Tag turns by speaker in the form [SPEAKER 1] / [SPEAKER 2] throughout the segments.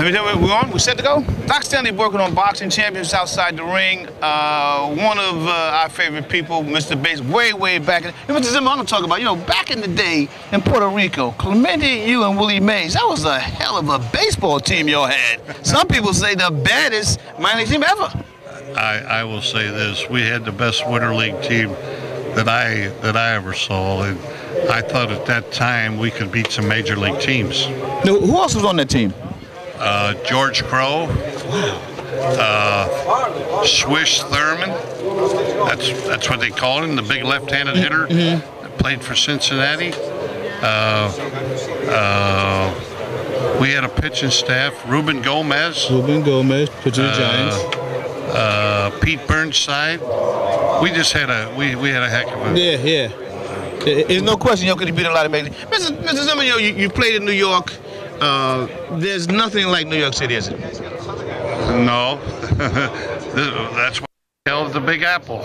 [SPEAKER 1] Let me tell you, we're on. We're set to go. Doc Stanley working on boxing champions outside the ring. One of our favorite people, Mr. Bates, way back. And Mr. Zimmer, I'm going to talk about, back in the day in Puerto Rico, Clemente, you and Willie Mays, that was a hell of a baseball team y'all had. Some people say the baddest minor league team ever.
[SPEAKER 2] I will say this: we had the best winter league team that I ever saw, and I thought at that time we could beat some major league teams.
[SPEAKER 1] Now, who else was on that team?
[SPEAKER 2] George Crow, Swish Thurman. That's what they called him, the big left-handed hitter that played for Cincinnati. We had a pitching staff: Ruben Gomez,
[SPEAKER 1] pitcher of the Giants.
[SPEAKER 2] Pete Burnside. We just had we had a heck of a
[SPEAKER 1] There's no question you could have beat a lot of major. Mr. Zimmer, you played in New York. There's nothing like New York City, is it?
[SPEAKER 2] No. That's what they call the Big Apple.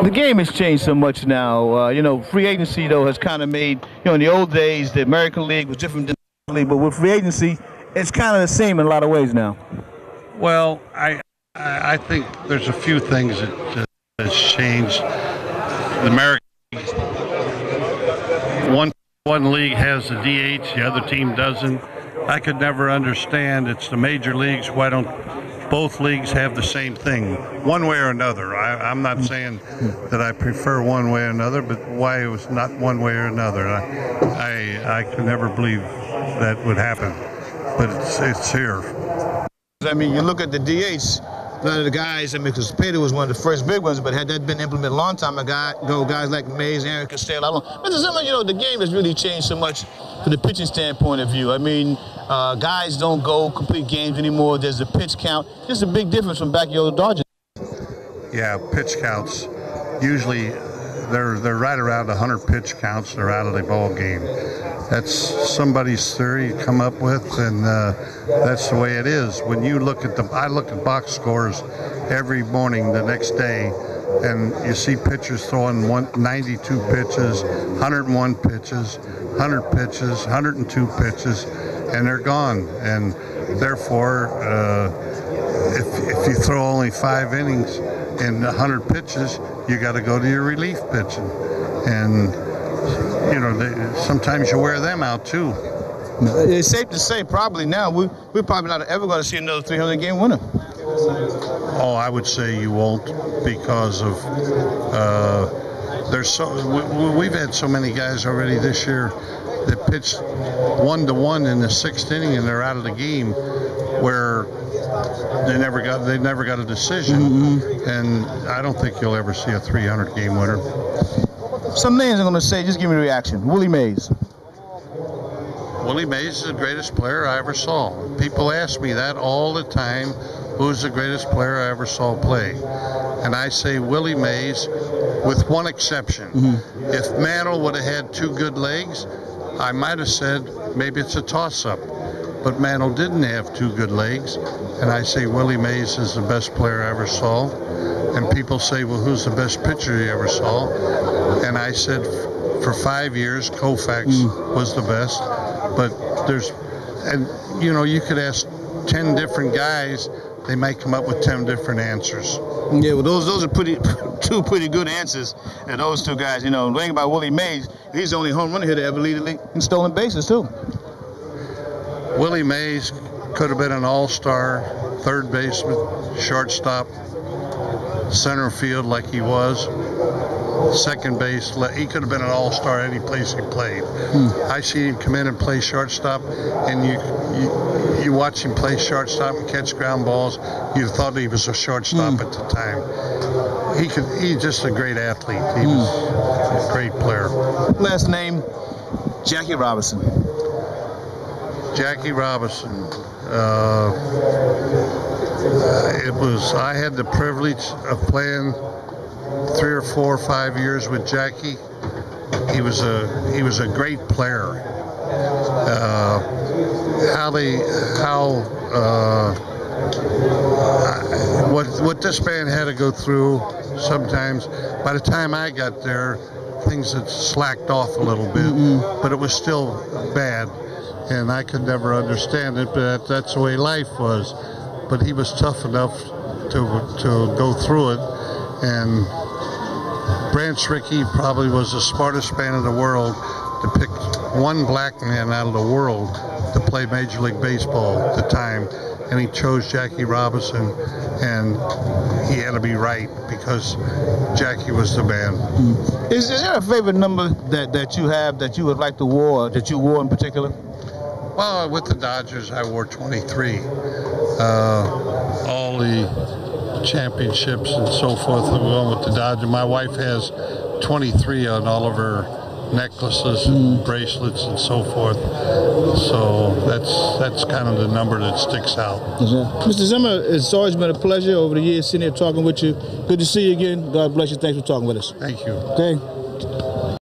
[SPEAKER 1] The game has changed so much now. Free agency, though, has kind of made, in the old days, the American League was different than the League, but with free agency, it's kind of the same in a lot of ways now.
[SPEAKER 2] Well, I think there's a few things that has changed. The American League, one league has the DH, the other team doesn't. I could never understand. It's the major leagues. Why don't both leagues have the same thing, one way or another? I'm not saying that I prefer one way or another, but why it was not one way or another? I could never believe that would happen, but it's here.
[SPEAKER 1] I mean, you look at the DH. A lot of the guys, because Pedro was one of the first big ones, but had that been implemented a long time ago, guys like Mays, Aaron Costello, Mr. Zimmer, the game has really changed so much from the pitching standpoint of view. I mean, guys don't go complete games anymore. There's a pitch count. There's a big difference from back in the old Dodgers.
[SPEAKER 2] Yeah, pitch counts. Usually, they're right around 100 pitch counts. They're out of the ball game. That's somebody's theory you come up with, and that's the way it is. When you look at I look at box scores every morning the next day, and you see pitchers throwing 92 pitches, 101 pitches, 100 pitches, 102 pitches, and they're gone. And therefore, if you throw only 5 innings and 100 pitches, you got to go to your relief pitching, and sometimes you wear them out too.
[SPEAKER 1] It's safe to say probably now we're probably not ever going to see another 300-game winner.
[SPEAKER 2] Oh, I would say you won't, because of we've had so many guys already this year that pitched 1-1 in the 6th inning and they're out of the game, where they never got a decision. And I don't think you'll ever see a 300-game winner.
[SPEAKER 1] Some names I'm going to say, just give me a reaction. Willie Mays.
[SPEAKER 2] Willie Mays is the greatest player I ever saw. People ask me that all the time, who's the greatest player I ever saw play? And I say Willie Mays, with one exception. If Mantle would have had 2 good legs, I might have said maybe it's a toss-up. But Mantle didn't have 2 good legs, and I say Willie Mays is the best player I ever saw. And people say, well, who's the best pitcher you ever saw? And I said, for 5 years, Koufax was the best. But you could ask 10 different guys, they might come up with 10 different answers.
[SPEAKER 1] Yeah, well, those are two pretty good answers. And those 2 guys, the thing about Willie Mays, he's the only home run hitter to ever lead the league in stolen bases, too.
[SPEAKER 2] Willie Mays could have been an all-star, third baseman, shortstop, center field like he was, second base. He could have been an all-star any place he played. I see him come in and play shortstop, and you watch him play shortstop and catch ground balls. You thought he was a shortstop at the time. He's just a great athlete. He was a great player.
[SPEAKER 1] Last name, Jackie Robinson.
[SPEAKER 2] Jackie Robinson. I had the privilege of playing 3 or 4 or 5 years with Jackie. He was a great player. What this man had to go through sometimes, by the time I got there, things had slacked off a little bit, but it was still bad. and I could never understand it, but that's the way life was. But he was tough enough to go through it, and Branch Rickey probably was the smartest man in the world to pick one black man out of the world to play Major League Baseball at the time, and he chose Jackie Robinson, and he had to be right because Jackie was the man.
[SPEAKER 1] Is there a favorite number that you have that you would like to wear, or that you wore in particular?
[SPEAKER 2] Well, with the Dodgers, I wore 23. All the championships and so forth are going with the Dodgers. My wife has 23 on all of her necklaces and bracelets and so forth. So that's kind of the number that sticks out.
[SPEAKER 1] Mr. Zimmer, it's always been a pleasure over the years sitting here talking with you. Good to see you again. God bless you. Thanks for talking with us.
[SPEAKER 2] Thank you.
[SPEAKER 1] Okay.